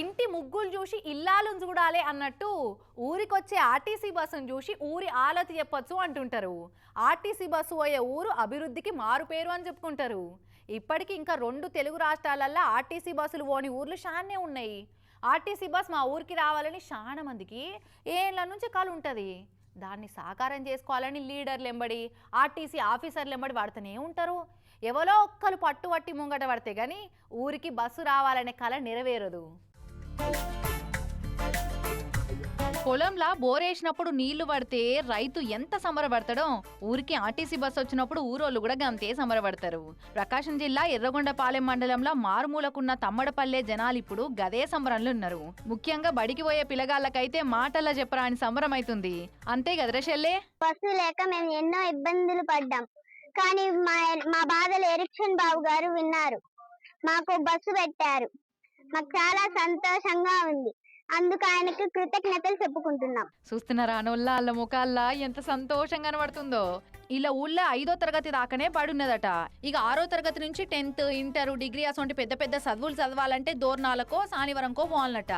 ఇంటి ముగ్గులు చూసి ఇల్లాలను చూడాలి అన్నట్టు ఊరికొచ్చే ఆర్టీసీ బస్సును చూసి ఊరి ఆలతి చెప్పొచ్చు అంటుంటారు. ఆర్టీసీ బస్సు పోయే ఊరు అభివృద్ధికి మారుపేరు అని చెప్పుకుంటారు. ఇప్పటికి ఇంకా 2 తెలుగు రాష్ట్రాలల్లో ఆర్టీసీ బస్సులు పోని ఊర్లు చాలానే ఉన్నాయి. ఆర్టీసీ బస్ మా ఊరికి రావాలని చాలా మందికి ఏళ్ళ నుంచి కల ఉంటుంది. దాన్ని సాకారం చేసుకోవాలని లీడర్లు ఎంబడి ఆర్టీసీ ఆఫీసర్లు ఎంబడి పడుతూనే ఉంటారు. ఎవరో ఒక్కరు పట్టుబట్టి ముంగట పడితే గానీ ఊరికి బస్సు రావాలనే కల నెరవేరదు. పొలంలా బోరేసినప్పుడు నీళ్లు పడితే రైతు ఎంత సంబరపడతాడో ఊరికి ఆర్టీసీ బస్సు వచ్చినప్పుడు ఊరోళ్ళు కూడా గంతే సంబరపడతారు. ప్రకాశం జిల్లా ఎర్రగొండపాలెం మండలంలో మారుమూలకున్న తమ్మడపల్లె జనాలు ఇప్పుడు గదే సంబరంలో ఉన్నారు. ముఖ్యంగా బడికి పోయే పిల్లగాళ్ళకైతే మాటల్లో చెప్పరాని సంబరం అవుతుంది. అంతే కదరా చెల్లే? బస్సు లేక మేము ఎన్నో ఇబ్బందులు పడ్డాం. కానీ మా బాధలు ఎరిక్షన్ బాబు గారు విన్నారు. మాకు బస్సు పెట్టారు. మాకు చాలా సంతోషంగా ఉంది. అందుకు ఆయనకు కృతజ్ఞతలు చెప్పుకుంటున్నాం. చూస్తున్నారా అనోళ్ళ వాళ్ళ ముఖాల్లా ఎంత సంతోషంగా కనబడుతుందో. ఇలా ఊళ్ళో 5వ తరగతి దాకానే బడున్నదట. ఇక 6వ తరగతి నుంచి 10th, ఇంటర్, డిగ్రీ అసొంటి పెద్ద పెద్ద చదువులు చదవాలంటే దోర్నాలకో సానివరంకో పోవాలన్నట.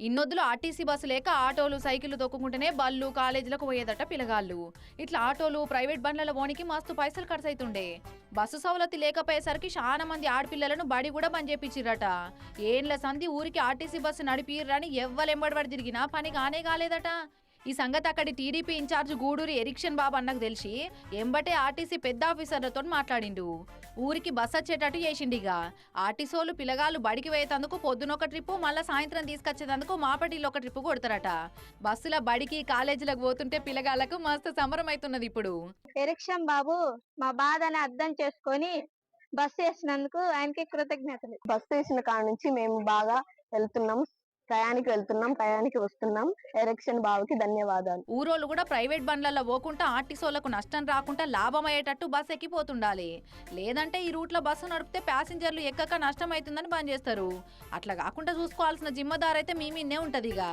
ఇన్నొద్దులు ఆర్టీసీ బస్సు లేక ఆటోలు సైకిళ్లు తొక్కుకుంటేనే బళ్ళు కాలేజీలకు పోయేదట పిల్లగాళ్ళు. ఇట్లా ఆటోలు ప్రైవేట్ బండ్ల పోనికి మస్తు పైసలు ఖర్చు అవుతుండే. బస్సు సౌలతి లేకపోయేసరికి చాలా మంది ఆడపిల్లలను బడి కూడా బంద్ చేపించిరట. ఏండ్ల సంధి ఊరికి ఆర్టీసీ బస్సు నడిపిర్రని ఎవ్వలెంబడిపడి తిరిగినా పని కానే కాలేదట. ఈ సంగతి అక్కడి టీడీపీ ఇన్ఛార్జ్ గూడూరి ఎరిక్షన్ బాబు అన్నకు తెలిసి ఎంబటే ఆర్టీసీ పెద్ద ఆఫీసర్లతో మాట్లాడిండు. ఊరికి బస్ వచ్చేటట్టు చేసిండిగా. ఆర్టీసోలు పిల్లగాళ్ళు బడికి వేయేందుకు పొద్దునొక ట్రిప్పు, మళ్ళా సాయంత్రం తీసుకొచ్చేందుకు మాపటిలో ఒక ట్రిప్పు కొడతారట. బస్సుల బడికి కాలేజీలకు పోతుంటే పిల్లగాళ్లకు మస్తు సంబరం అవుతున్నది ఇప్పుడు. ఎరిక్షన్ బాబు మా బాధని అర్థం చేసుకొని బస్సు వేసినందుకు ఆయనకి కృతజ్ఞతలు. బస్సు వేసిన కాడ నుంచి మేము బాగా వెళ్తున్నాం, టయానికి వస్తున్నాం. ఎలక్షన్ బాబుకి ధన్యవాదాలు. ఊరోళ్ళు కూడా ప్రైవేట్ బండ్లలో పోకుండా ఆర్టీసోలకు నష్టం రాకుండా లాభం అయ్యేటట్టు బస్సు ఎక్కిపోతుండాలి. లేదంటే ఈ రూట్లో బస్సు నడిపితే ప్యాసింజర్లు ఎక్కక నష్టం అవుతుందని బంద్ చేస్తారు. అట్లా కాకుండా చూసుకోవాల్సిన జిమ్మదారు అయితే మీ మీదే ఉంటదిగా.